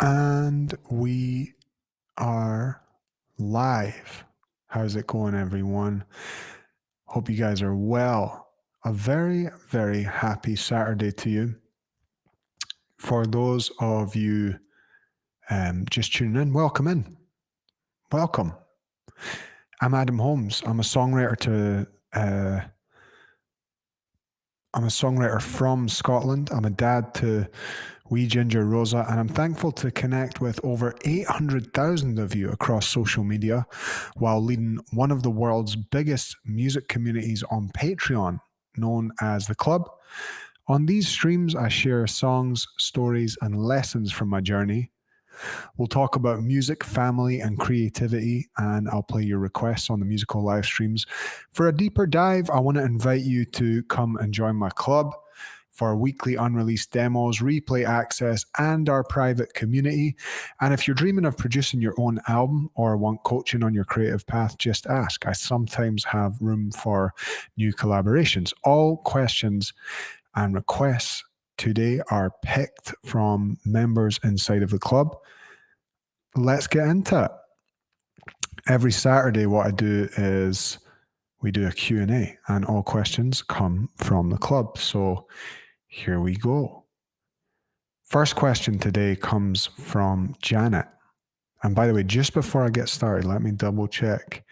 And we are live. How's it going, everyone? Hope you guys are well. A very, very happy Saturday to you. For those of you just tuning in, welcome in. Welcome. I'm Adam Holmes. I'm a songwriter from Scotland. I'm a dad to wee ginger Rosa, and I'm thankful to connect with over 800,000 of you across social media while leading one of the world's biggest music communities on Patreon, known as The Club. On these streams, I share songs, stories, and lessons from my journey. We'll talk about music, family, and creativity, and I'll play your requests on the musical live streams. For a deeper dive, I want to invite you to come and join my club for weekly unreleased demos, replay access, and our private community. And if you're dreaming of producing your own album or want coaching on your creative path, just ask. I sometimes have room for new collaborations. All questions and requests today are picked from members inside of the club. Let's get into it. Every Saturday, what I do is we do a Q&A, and all questions come from the club. So here we go. First question today comes from Janet. And by the way, just before I get started, let me double check.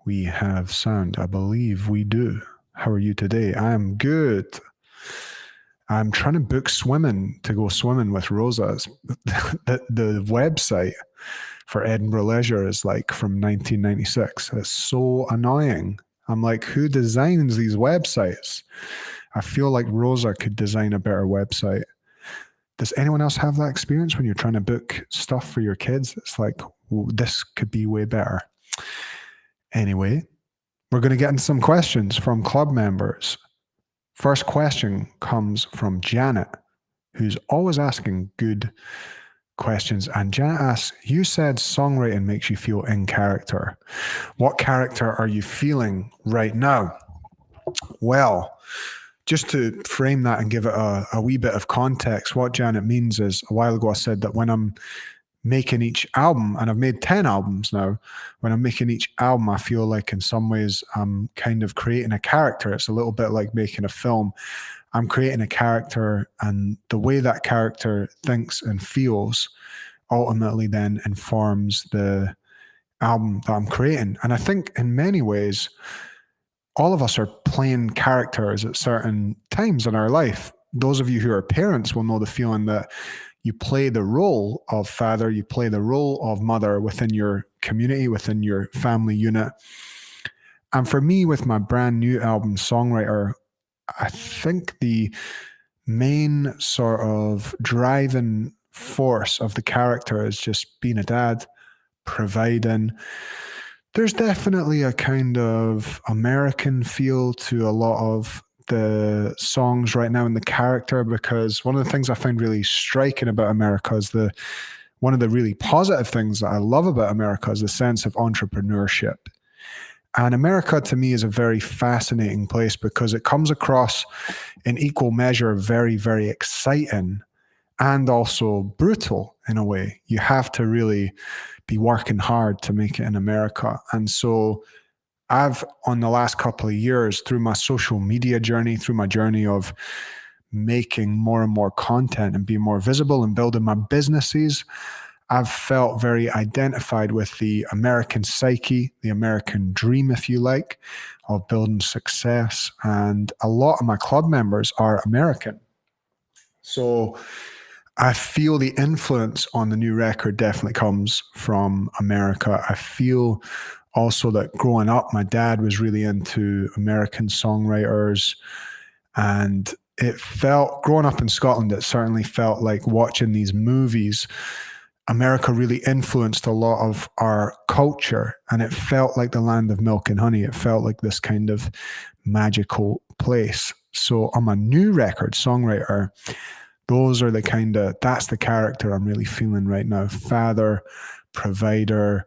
We have sound. I believe we do. How are you today? I am good. I'm trying to book swimming to go swimming with Rosa. The website for Edinburgh Leisure is like from 1996. It's so annoying. I'm like, who designs these websites? I feel like Rosa could design a better website. Does anyone else have that experience when you're trying to book stuff for your kids? It's like, this could be way better. Anyway, we're going to get into some questions from club members. First question comes from Janet, who's always asking good questions. And Janet asks, you said songwriting makes you feel in character. What character are you feeling right now? Well, just to frame that and give it a wee bit of context, what Janet means is, a while ago I said that when I'm making each album, and I've made 10 albums now, when I'm making each album, I feel like in some ways I'm kind of creating a character. It's a little bit like making a film. I'm creating a character, and the way that character thinks and feels ultimately then informs the album that I'm creating. And I think in many ways, all of us are playing characters at certain times in our life. Those of you who are parents will know the feeling that you play the role of father, you play the role of mother within your community, within your family unit. And for me, with my brand new album, Songwriter, I think the main sort of driving force of the character is just being a dad, providing. There's definitely a kind of American feel to a lot of the songs right now in the character, because one of the things I find really striking about America is one of the really positive things that I love about America is the sense of entrepreneurship. And America to me is a very fascinating place because it comes across in equal measure very, very exciting and also brutal in a way. You have to really be working hard to make it in America. And so I've, on the last couple of years, through my social media journey, through my journey of making more and more content and being more visible and building my businesses, I've felt very identified with the American psyche, the American dream, if you like, of building success. And a lot of my club members are American. So I feel the influence on the new record definitely comes from America. I feel also that growing up, my dad was really into American songwriters, and it felt, growing up in Scotland, it certainly felt like watching these movies. America really influenced a lot of our culture, and it felt like the land of milk and honey. It felt like this kind of magical place. So on my new record, Songwriter, that's the character I'm really feeling right now. Father, provider,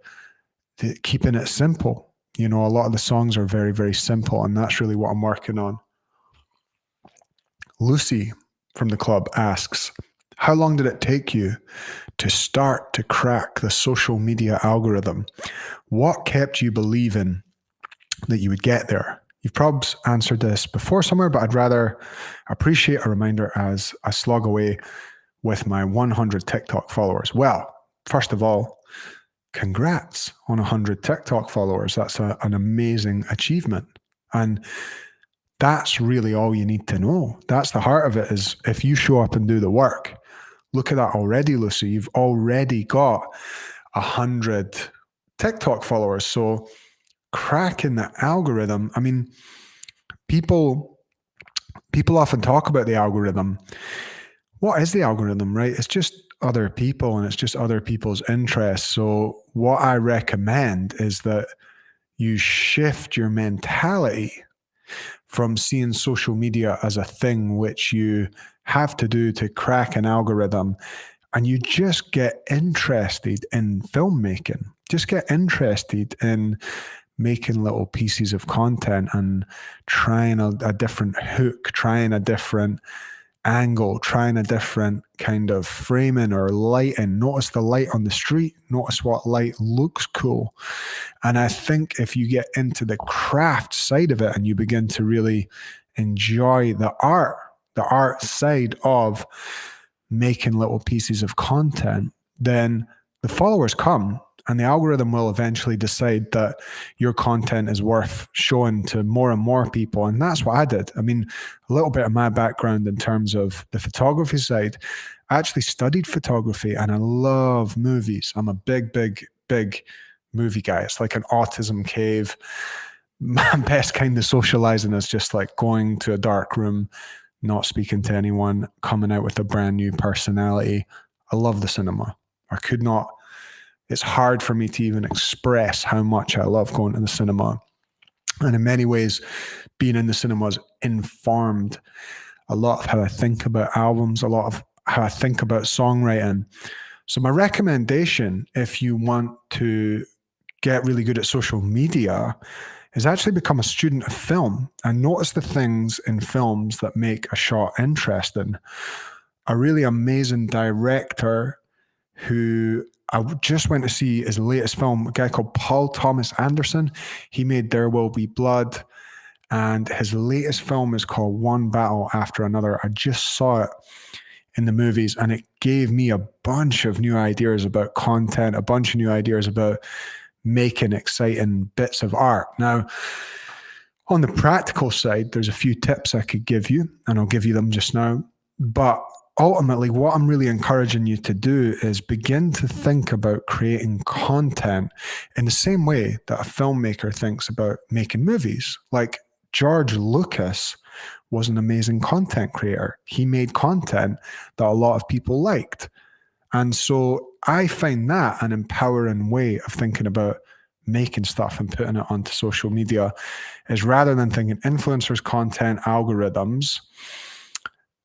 keeping it simple. You know, a lot of the songs are very, very simple, and that's really what I'm working on. Lucy from the club asks, how long did it take you to start to crack the social media algorithm? What kept you believing that you would get there? You've probably answered this before somewhere, but I'd rather appreciate a reminder as I slog away with my 100 TikTok followers. Well, first of all, congrats on 100 TikTok followers. That's an amazing achievement. And that's really all you need to know. That's the heart of it, is if you show up and do the work. Look at that already, Lucy. You've already got 100 TikTok followers. So cracking the algorithm, I mean, people often talk about the algorithm. What is the algorithm, right? It's just other people and it's just other people's interests. So what I recommend is that you shift your mentality from seeing social media as a thing which you have to do to crack an algorithm, and you just get interested in filmmaking. Just get interested in making little pieces of content and trying a different hook, trying a different angle, trying a different kind of framing or lighting. Notice the light on the street. Notice what light looks cool. And I think if you get into the craft side of it and you begin to really enjoy the art side of making little pieces of content, then the followers come. And the algorithm will eventually decide that your content is worth showing to more and more people. And that's what I did. I mean, a little bit of my background in terms of the photography side, I actually studied photography and I love movies. I'm a big movie guy. It's like an autism cave. My best kind of socializing is just like going to a dark room, not speaking to anyone, coming out with a brand new personality. I love the cinema. It's hard for me to even express how much I love going to the cinema. And in many ways, being in the cinema has informed a lot of how I think about albums, a lot of how I think about songwriting. So my recommendation, if you want to get really good at social media, is actually become a student of film and notice the things in films that make a shot interesting. A really amazing director who I just went to see his latest film, a guy called Paul Thomas Anderson. He made There Will Be Blood, and his latest film is called One Battle After Another. I just saw it in the movies, and it gave me a bunch of new ideas about content, a bunch of new ideas about making exciting bits of art. Now, on the practical side, there's a few tips I could give you, and I'll give you them just now. But ultimately, what I'm really encouraging you to do is begin to think about creating content in the same way that a filmmaker thinks about making movies. Like George Lucas was an amazing content creator. He made content that a lot of people liked. And so I find that an empowering way of thinking about making stuff and putting it onto social media, is rather than thinking influencers, content, algorithms.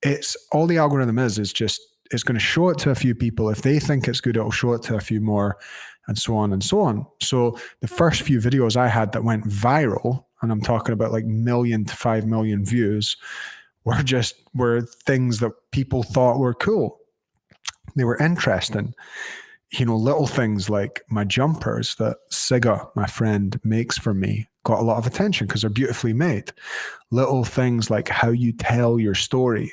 It's all the algorithm is just, it's going to show it to a few people. If they think it's good, it'll show it to a few more, and so on and so on. So the first few videos I had that went viral, and I'm talking about like 1 million to 5 million views, were things that people thought were cool. They were interesting. Little things like my jumpers that Siga, my friend, makes for me, got a lot of attention because they're beautifully made. Little things like how you tell your story.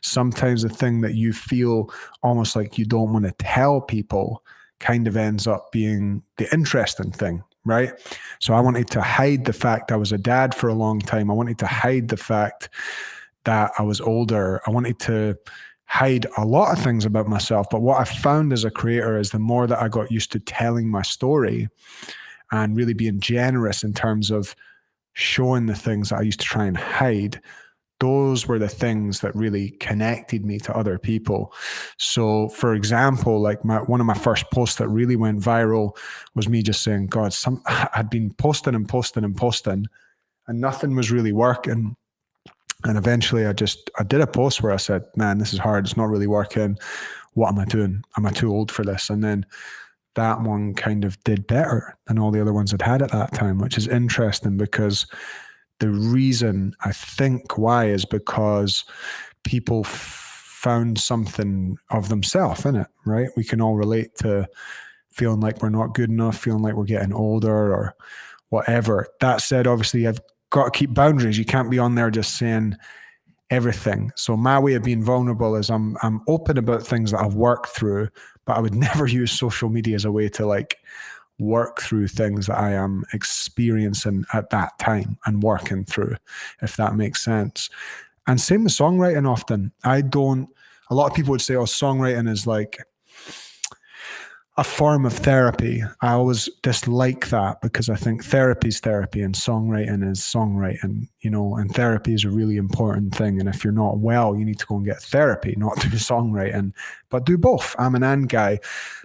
Sometimes the thing that you feel almost like you don't want to tell people kind of ends up being the interesting thing, right? So I wanted to hide the fact I was a dad for a long time. I wanted to hide the fact that I was older. I wanted to hide a lot of things about myself. But what I found as a creator is the more that I got used to telling my story and really being generous in terms of showing the things that I used to try and hide, those were the things that really connected me to other people. So, for example, like one of my first posts that really went viral was me just saying, God, I'd been posting and nothing was really working. And eventually I did a post where I said, man, this is hard. It's not really working. What am I doing? Am I too old for this? And then that one kind of did better than all the other ones I'd had at that time, which is interesting because the reason I think why is because people found something of themselves in it, right? We can all relate to feeling like we're not good enough, feeling like we're getting older or whatever. That said, obviously, I've got to keep boundaries. You can't be on there just saying everything. So my way of being vulnerable is I'm open about things that I've worked through, but I would never use social media as a way to like work through things that I am experiencing at that time and working through, if that makes sense. And same with songwriting often. A lot of people would say, oh, songwriting is like a form of therapy. I always dislike that because I think therapy is therapy and songwriting is songwriting, and therapy is a really important thing. And if you're not well, you need to go and get therapy, not do songwriting, but do both. I'm an and guy.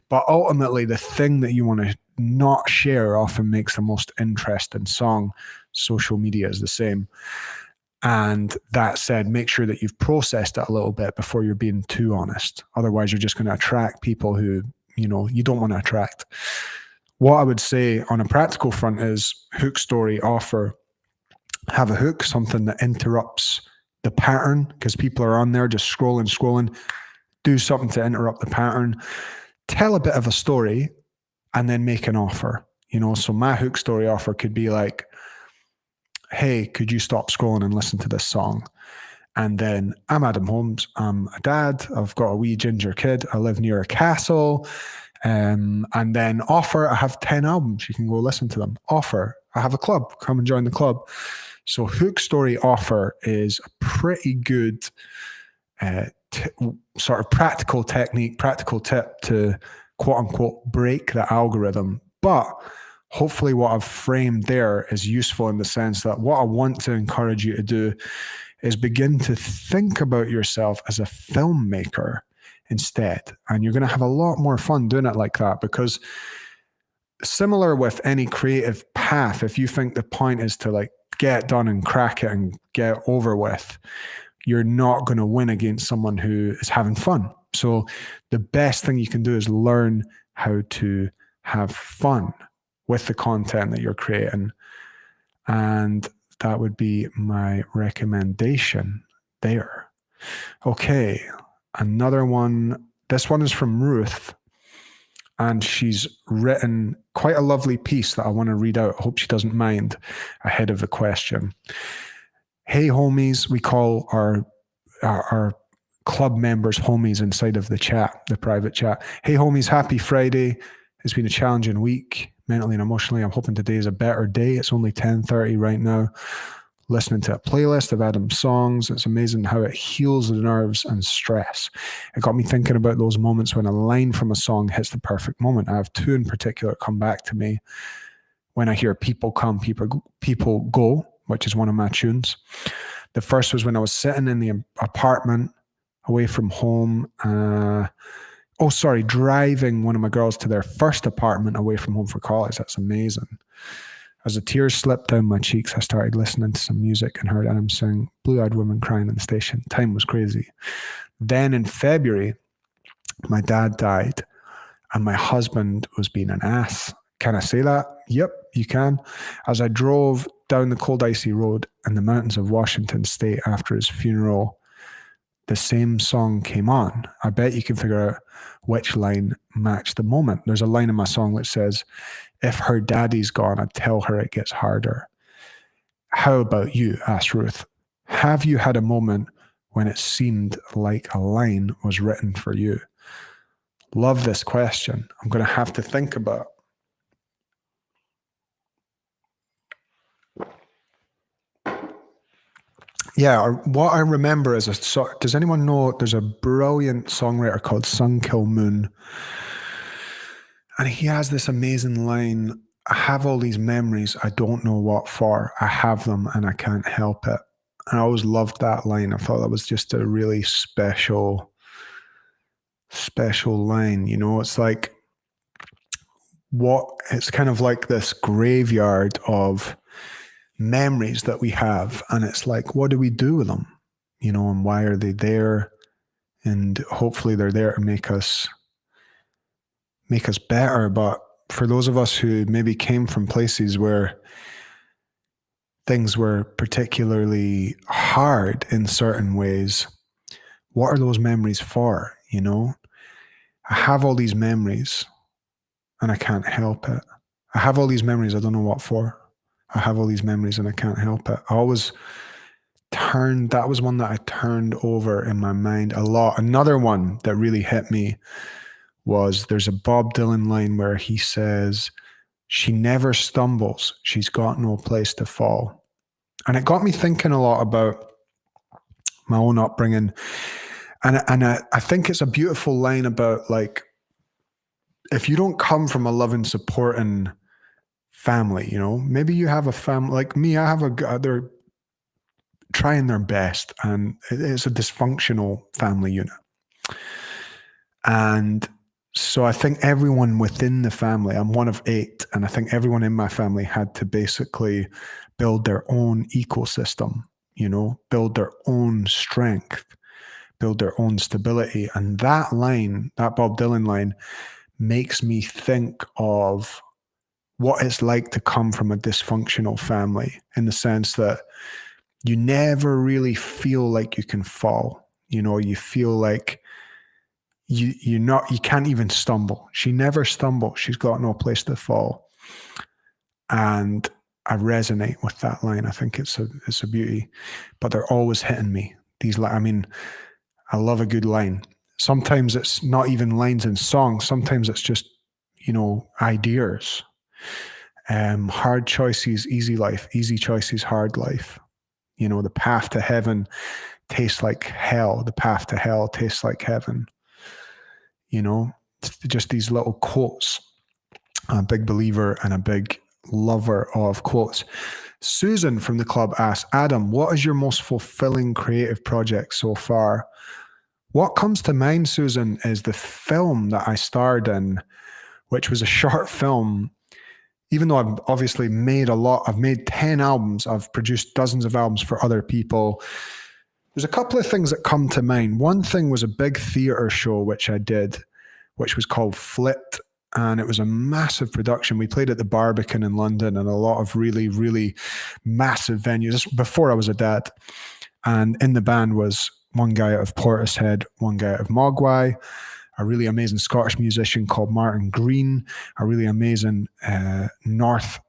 But ultimately, the thing that you want to not share often makes the most interesting song. Social media is the same. And that said, make sure that you've processed it a little bit before you're being too honest. Otherwise, you're just going to attract people who, you don't want to attract. What I would say on a practical front is hook, story, offer. Have a hook, something that interrupts the pattern, because people are on there just scrolling. Do something to interrupt the pattern. Tell a bit of a story and then make an offer. So my hook, story, offer could be like, hey, could you stop scrolling and listen to this song? And then I'm Adam Holmes. I'm a dad. I've got a wee ginger kid. I live near a castle. And then offer, I have 10 albums. You can go listen to them. Offer, I have a club. Come and join the club. So hook, story, offer is a pretty good sort of practical technique, practical tip to quote unquote break the algorithm. But hopefully what I've framed there is useful in the sense that what I want to encourage you to do is begin to think about yourself as a filmmaker instead. And you're going to have a lot more fun doing it like that, because similar with any creative path, if you think the point is to like get it done and crack it and get it over with, you're not going to win against someone who is having fun. So the best thing you can do is learn how to have fun with the content that you're creating. And that would be my recommendation there. Okay, another one. This one is from Ruth, and she's written quite a lovely piece that I want to read out. I hope she doesn't mind ahead of the question. Hey, homies. We call our club members homies inside of the chat, the private chat. Hey, homies, happy Friday. It's been a challenging week, mentally and emotionally. I'm hoping today is a better day. It's only 10:30 right now. Listening to a playlist of Adam's songs. It's amazing how it heals the nerves and stress. It got me thinking about those moments when a line from a song hits the perfect moment. I have two in particular come back to me when I hear People Come, People Go, which is one of my tunes. The first was when I was sitting in the apartment away from home. Driving one of my girls to their first apartment away from home for college. That's amazing. As the tears slipped down my cheeks, I started listening to some music and heard Adam sing Blue-Eyed Women Crying in the Station. Time was crazy. Then in February, my dad died and my husband was being an ass. Can I say that? Yep, you can. As I drove down the cold, icy road in the mountains of Washington State after his funeral, the same song came on. I bet you can figure out which line matched the moment. There's a line in my song which says, if her daddy's gone, I'd tell her it gets harder. How about you? Asked Ruth. Have you had a moment when it seemed like a line was written for you? Love this question. I'm going to have to think about. Yeah, what I remember is does anyone know there's a brilliant songwriter called Sun Kil Moon? And he has this amazing line, I have all these memories, I don't know what for. I have them and I can't help it. And I always loved that line. I thought that was just a really special line. It's like it's kind of like this graveyard of memories that we have, and it's like, what do we do with them, and why are they there? And hopefully they're there to make us better. But for those of us who maybe came from places where things were particularly hard in certain ways, what are those memories for? You know, I have all these memories and I can't help it. I have all these memories, I don't know what for. I have all these memories and I can't help it. I always that was one that I turned over in my mind a lot. Another one that really hit me was there's a Bob Dylan line where he says, "She never stumbles, she's got no place to fall." And it got me thinking a lot about my own upbringing. And I think it's a beautiful line about, like, if you don't come from a loving, supporting family, you know, maybe you have a family like me, I have they're trying their best and it's a dysfunctional family unit. And so I think everyone within the family, I'm one of 8, and I think everyone in my family had to basically build their own ecosystem, you know, build their own strength, build their own stability. And that line, that Bob Dylan line, makes me think of what it's like to come from a dysfunctional family, in the sense that you never really feel like you can fall. You know, you feel like you can't even stumble. She never stumbles. She's got no place to fall. And I resonate with that line. I think it's a beauty, but they're always hitting me. I mean, I love a good line. Sometimes it's not even lines in songs. Sometimes it's just, you know, ideas. Hard choices, easy life. Easy choices, hard life. You know, the path to heaven tastes like hell. The path to hell tastes like heaven. You know, it's just these little quotes. I'm a big believer and a big lover of quotes. Susan from the club asks, Adam, what is your most fulfilling creative project so far? What comes to mind, Susan, is the film that I starred in, which was a short film. Even though I've obviously made I've made 10 albums, I've produced dozens of albums for other people. There's a couple of things that come to mind. One thing was a big theater show, which I did, which was called Flit. And it was a massive production. We played at the Barbican in London and a lot of really, really massive venues before I was a dad. And in the band was one guy out of Portishead, one guy out of Mogwai, a really amazing Scottish musician called Martin Green, a really amazing north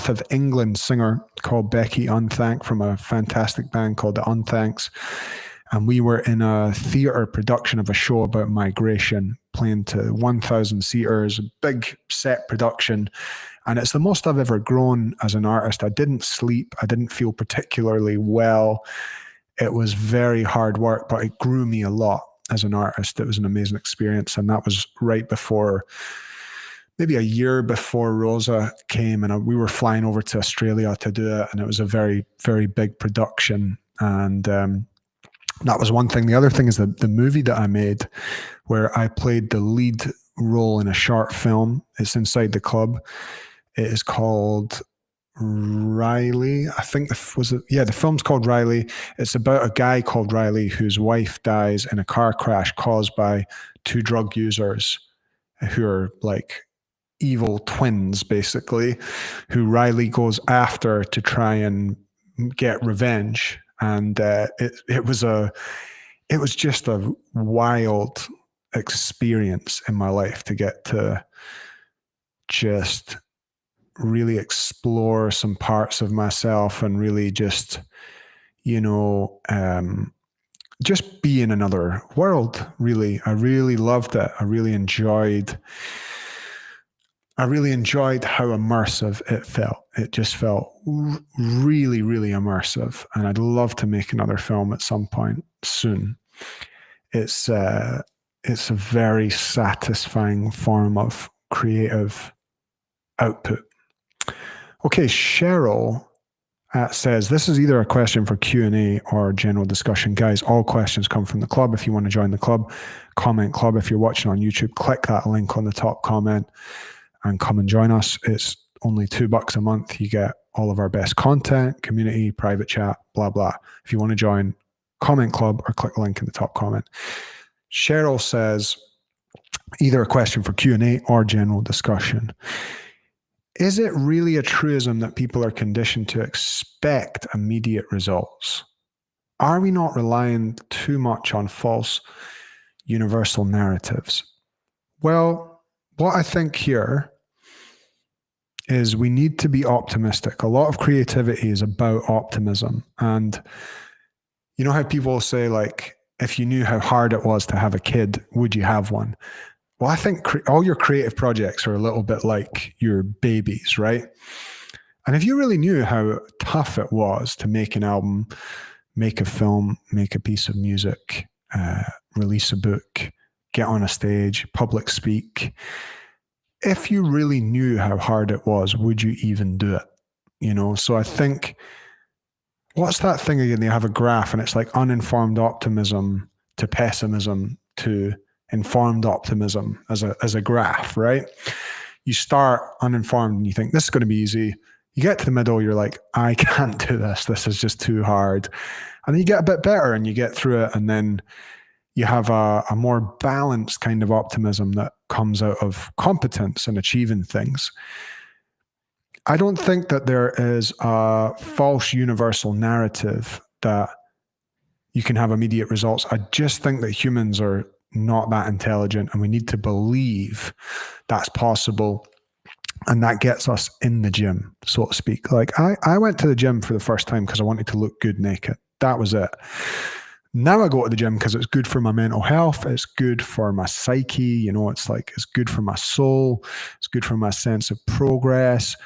of England singer called Becky Unthank from a fantastic band called the Unthanks. And we were in a theatre production of a show about migration, playing to 1,000 seaters, a big set production. And it's the most I've ever grown as an artist. I didn't sleep. I didn't feel particularly well. It was very hard work, but it grew me a lot as an artist. It was an amazing experience. And that was right before, maybe a year before Rosa came, and we were flying over to Australia to do it. And it was a very, very big production. And that was one thing. The other thing is the movie that I made, where I played the lead role in a short film. It's inside the club. It is called Riley. I think the film's called Riley. It's about a guy called Riley whose wife dies in a car crash caused by 2 drug users who are like evil twins, basically, who Riley goes after to try and get revenge. And it was just a wild experience in my life to get to just really explore some parts of myself and really just, you know, just be in another world, really. I really loved it. I really enjoyed how immersive it felt. It just felt really, really immersive. And I'd love to make another film at some point soon. It's a very satisfying form of creative output. Okay, Cheryl says, this is either a question for Q&A or general discussion. Guys, all questions come from the club. If you want to join the club, comment club. If you're watching on YouTube, click that link on the top comment and come and join us. It's only $2 a month. You get all of our best content, community, private chat, blah, blah. If you want to join, comment club or click the link in the top comment. Cheryl says, either a question for Q&A or general discussion. Is it really a truism that people are conditioned to expect immediate results? Are we not relying too much on false universal narratives? Well, what I think here is we need to be optimistic. A lot of creativity is about optimism. And you know how people say, like, if you knew how hard it was to have a kid, would you have one? Well, I think all your creative projects are a little bit like your babies, right? And if you really knew how tough it was to make an album, make a film, make a piece of music, release a book, get on a stage, public speak, if you really knew how hard it was, would you even do it? You know, so I think, what's that thing again? They have a graph and it's like uninformed optimism to pessimism to informed optimism as a graph, right? You start uninformed and you think this is going to be easy. You get to the middle, you're like, I can't do this. This is just too hard. And then you get a bit better and you get through it. And then you have a more balanced kind of optimism that comes out of competence and achieving things. I don't think that there is a false universal narrative that you can have immediate results. I just think that humans are not that intelligent and we need to believe that's possible. And that gets us in the gym, so to speak. Like I went to the gym for the first time because I wanted to look good naked. That was it. Now I go to the gym because it's good for my mental health. It's good for my psyche. You know, it's good for my soul. It's good for my sense of progress.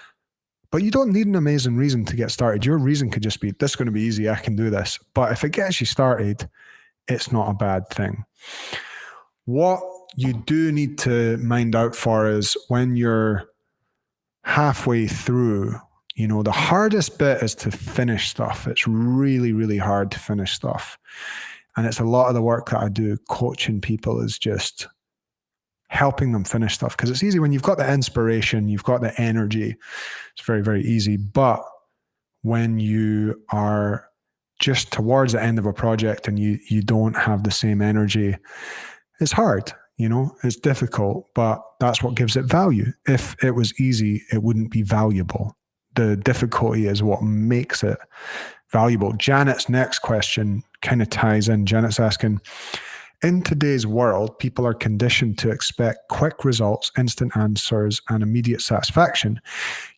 But you don't need an amazing reason to get started. Your reason could just be, this is going to be easy. I can do this. But if it gets you started, it's not a bad thing. What you do need to mind out for is when you're halfway through, you know, the hardest bit is to finish stuff. It's really, really hard to finish stuff. And it's a lot of the work that I do coaching people is just helping them finish stuff. Because it's easy when you've got the inspiration, you've got the energy. It's very, very easy. But when you are just towards the end of a project and you don't have the same energy, it's hard. You know, it's difficult, but that's what gives it value. If it was easy, it wouldn't be valuable. The difficulty is what makes it valuable. Janet's next question kind of ties in. Janet's asking, in today's world, people are conditioned to expect quick results, instant answers, and immediate satisfaction.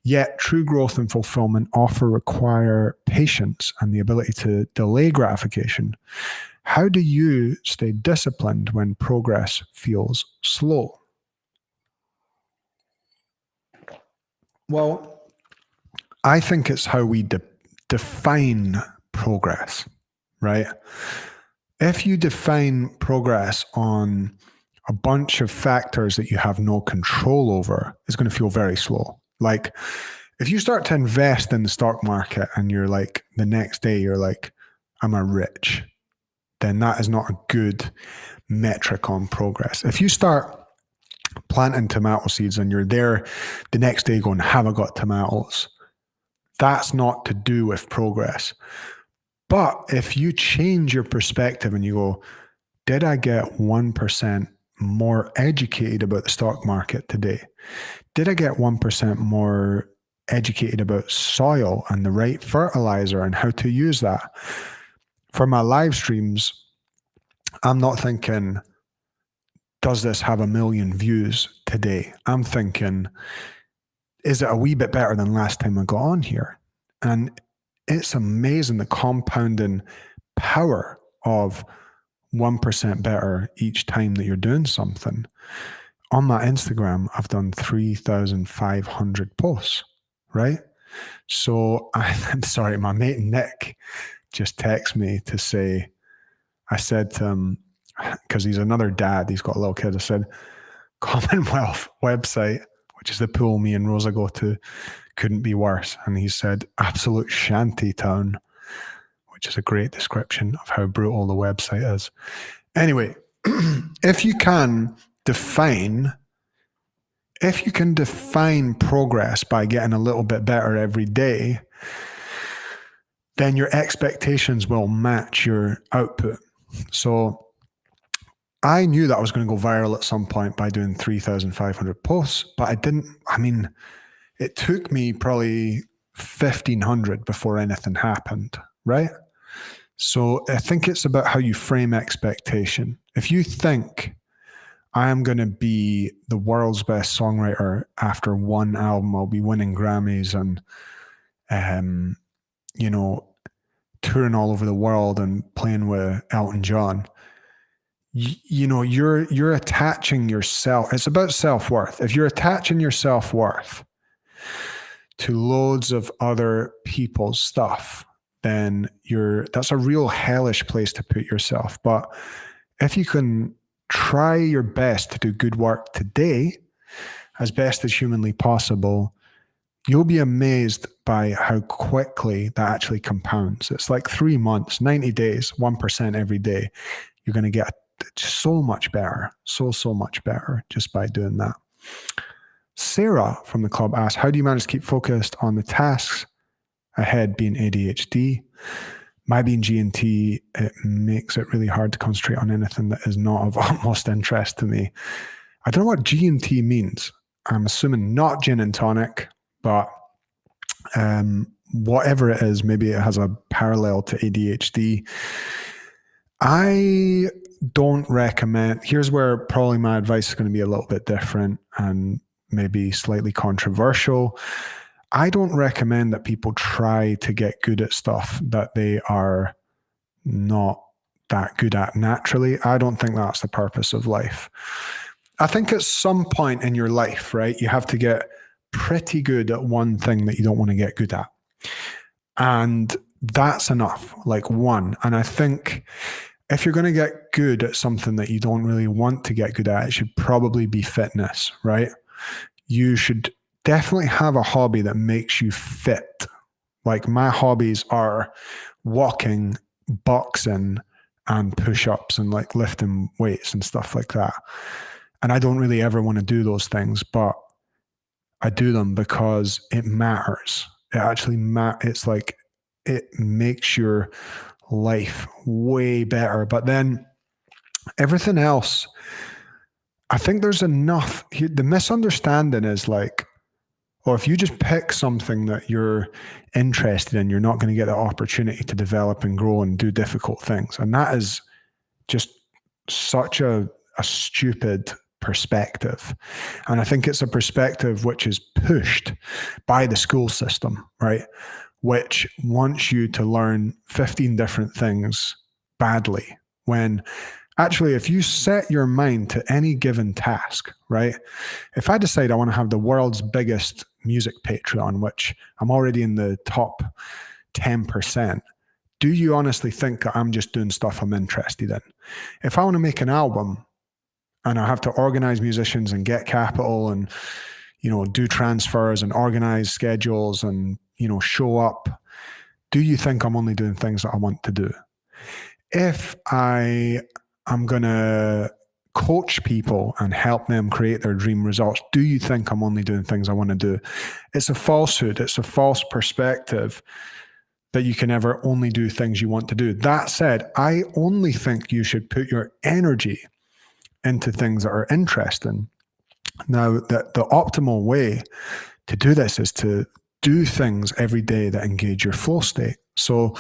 Yet true growth and fulfillment often require patience and the ability to delay gratification. How do you stay disciplined when progress feels slow? Well, I think it's how we define progress, right? If you define progress on a bunch of factors that you have no control over, it's going to feel very slow. Like if you start to invest in the stock market and you're like, the next day you're like, I'm a rich, then that is not a good metric on progress. If you start planting tomato seeds and you're there the next day going, have I got tomatoes? That's not to do with progress. But if you change your perspective and you go, did I get 1% more educated about the stock market today? Did I get 1% more educated about soil and the right fertilizer and how to use that? For my live streams, I'm not thinking, does this have 1 million views today? I'm thinking, is it a wee bit better than last time I got on here? And it's amazing the compounding power of 1% better each time that you're doing something. On my Instagram, I've done 3,500 posts, right? So I'm sorry, my mate Nick just texted me to say, I said to him, because he's another dad, he's got a little kid, I said, Commonwealth website, which is the pool me and Rosa go to, couldn't be worse. And he said, absolute shanty town, which is a great description of how brutal the website is. Anyway, if you can define progress by getting a little bit better every day, then your expectations will match your output. So I knew that I was going to go viral at some point by doing 3,500 posts, but it took me probably 1,500 before anything happened, right? So I think it's about how you frame expectation. If you think I am going to be the world's best songwriter after one album, I'll be winning Grammys and, um, you know, touring all over the world and playing with Elton John. You're attaching yourself. It's about self-worth. If you're attaching your self-worth to loads of other people's stuff, then that's a real hellish place to put yourself. But if you can try your best to do good work today as best as humanly possible, you'll be amazed by how quickly that actually compounds. It's like 3 months, 90 days, 1% every day. You're going to get so much better, so much better just by doing that. Sarah from the club asked, how do you manage to keep focused on the tasks ahead being ADHD? My being G&T, it makes it really hard to concentrate on anything that is not of utmost interest to me. I don't know what G&T means. I'm assuming not gin and tonic, but whatever it is, maybe it has a parallel to ADHD. I don't recommend, here's where probably my advice is going to be a little bit different and maybe slightly controversial. I don't recommend that people try to get good at stuff that they are not that good at naturally. I don't think that's the purpose of life. I think at some point in your life, right, you have to get pretty good at one thing that you don't want to get good at. And that's enough, like one. And I think if you're going to get good at something that you don't really want to get good at, it should probably be fitness, right? You should definitely have a hobby that makes you fit. Like my hobbies are walking, boxing, and push-ups and like lifting weights and stuff like that. And I don't really ever want to do those things, but I do them because it matters. It actually it's like it makes your life way better. But then everything else, I think there's enough. The misunderstanding is like, or if you just pick something that you're interested in, you're not going to get the opportunity to develop and grow and do difficult things. And that is just such a stupid perspective. And I think it's a perspective which is pushed by the school system, right? Which wants you to learn 15 different things badly, when actually, if you set your mind to any given task, right? If I decide I want to have the world's biggest music Patreon, which I'm already in the top 10%, do you honestly think that I'm just doing stuff I'm interested in? If I want to make an album and I have to organize musicians and get capital and, do transfers and organize schedules and, show up, do you think I'm only doing things that I want to do? If I'm going to coach people and help them create their dream results, do you think I'm only doing things I want to do? It's a falsehood. It's a false perspective that you can ever only do things you want to do. That said, I only think you should put your energy into things that are interesting. Now, the optimal way to do this is to do things every day that engage your flow state. So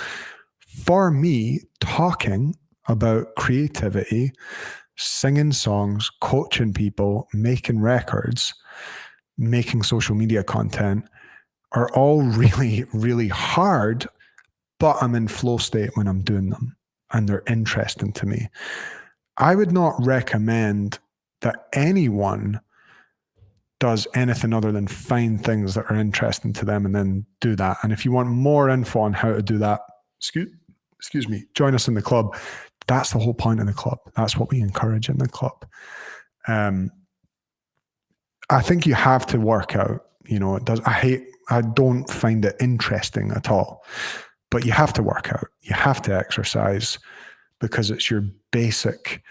for me, talking about creativity, singing songs, coaching people, making records, making social media content are all really, really hard, but I'm in flow state when I'm doing them and they're interesting to me. I would not recommend that anyone does anything other than find things that are interesting to them and then do that. And if you want more info on how to do that, excuse me, join us in the club. That's the whole point of the club. That's what we encourage in the club. I think you have to work out, I don't find it interesting at all, but you have to work out. You have to exercise because it's your basic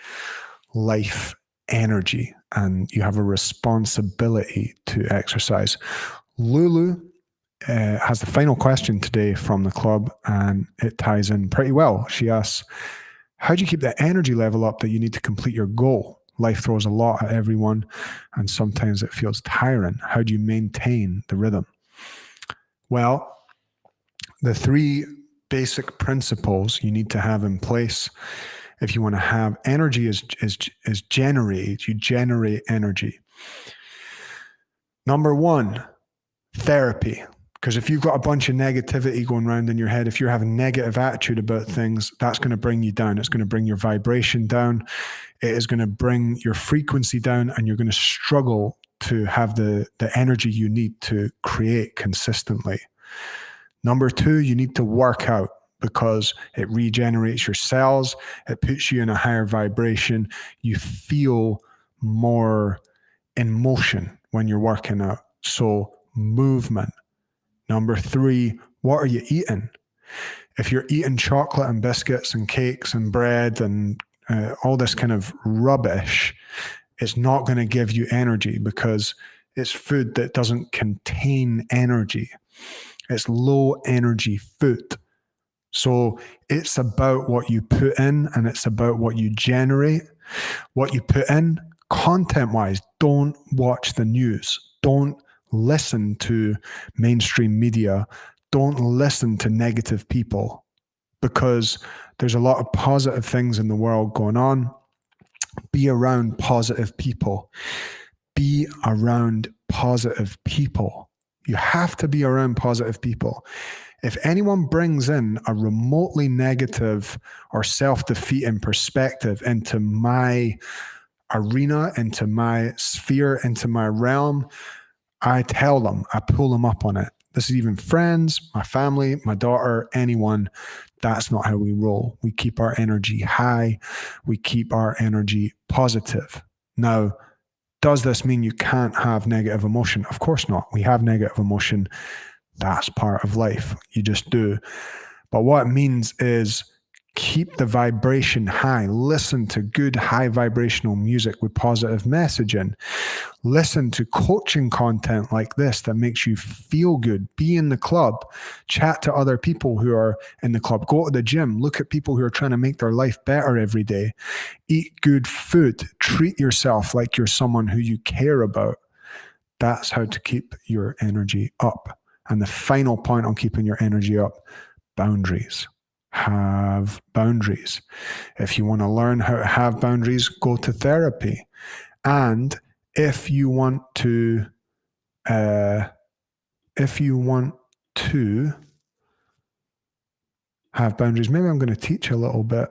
life energy and you have a responsibility to exercise. Lulu has the final question today from the club and it ties in pretty well. She asks, how do you keep the energy level up that you need to complete your goal? Life throws a lot at everyone and sometimes it feels tiring. How do you maintain the rhythm? Well, the three basic principles you need to have in place if you want to have energy is generated. You generate energy. Number one, therapy. Because if you've got a bunch of negativity going around in your head, if you're having negative attitude about things, that's going to bring you down. It's going to bring your vibration down. It is going to bring your frequency down, and you're going to struggle to have the energy you need to create consistently. Number two, you need to work out, because it regenerates your cells. It puts you in a higher vibration. You feel more in motion when you're working out. So movement. Number three, what are you eating? If you're eating chocolate and biscuits and cakes and bread and all this kind of rubbish, it's not going to give you energy, because it's food that doesn't contain energy. It's low energy food. So it's about what you put in, and it's about what you generate. What you put in, content-wise, don't watch the news. Don't listen to mainstream media. Don't listen to negative people, because there's a lot of positive things in the world going on. Be around positive people. Be around positive people. You have to be around positive people. If anyone brings in a remotely negative or self-defeating perspective into my arena, into my sphere, into my realm, I tell them, I pull them up on it. This is even friends, my family, my daughter, anyone. That's not how we roll. We keep our energy high. We keep our energy positive. Now, does this mean you can't have negative emotion? Of course not. We have negative emotion. That's part of life. You just do. But what it means is keep the vibration high. Listen to good high vibrational music with positive messaging. Listen to coaching content like this that makes you feel good. Be in the club. Chat to other people who are in the club. Go to the gym. Look at people who are trying to make their life better every day. Eat good food. Treat yourself like you're someone who you care about. That's how to keep your energy up. And the final point on keeping your energy up, boundaries. Have boundaries. If you want to learn how to have boundaries, go to therapy. And if you want to have boundaries, maybe I'm going to teach a little bit.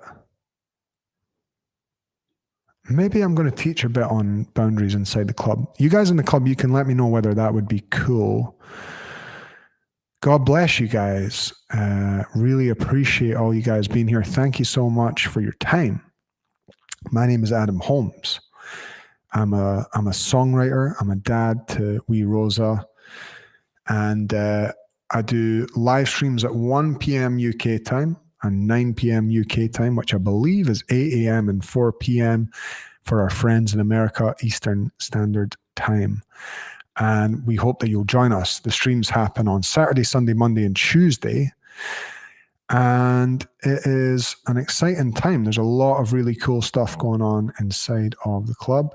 Maybe I'm going to teach a bit on boundaries inside the club. You guys in the club, you can let me know whether that would be cool. God bless you guys. Really appreciate all you guys being here. Thank you so much for your time. My name is Adam Holmes. I'm a songwriter. I'm a dad to wee Rosa. And I do live streams at 1 p.m. UK time and 9 p.m. UK time, which I believe is 8 a.m. and 4 p.m. for our friends in America, Eastern Standard Time. And we hope that you'll join us. The streams happen on Saturday, Sunday, Monday, and Tuesday. And it is an exciting time. There's a lot of really cool stuff going on inside of the club.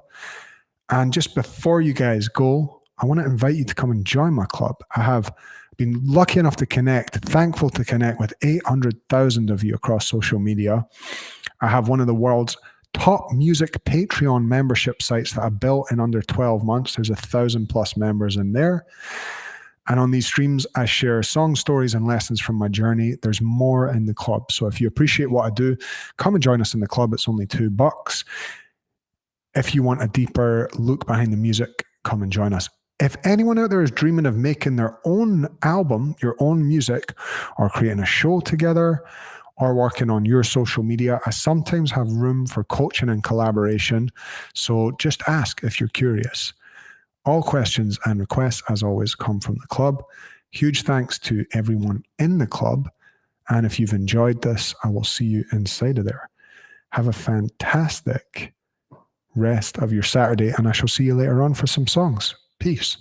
And just before you guys go, I want to invite you to come and join my club. I have been lucky enough to connect, thankful to connect with 800,000 of you across social media. I have one of the world's top music Patreon membership sites that I built in under 12 months. There's 1,000+ members in there. And on these streams, I share song stories and lessons from my journey. There's more in the club. So if you appreciate what I do, come and join us in the club. It's only $2. If you want a deeper look behind the music, come and join us. If anyone out there is dreaming of making their own album, your own music, or creating a show together, or working on your social media, I sometimes have room for coaching and collaboration. So just ask if you're curious. All questions and requests, as always, come from the club. Huge thanks to everyone in the club. And if you've enjoyed this, I will see you inside of there. Have a fantastic rest of your Saturday, and I shall see you later on for some songs. Peace.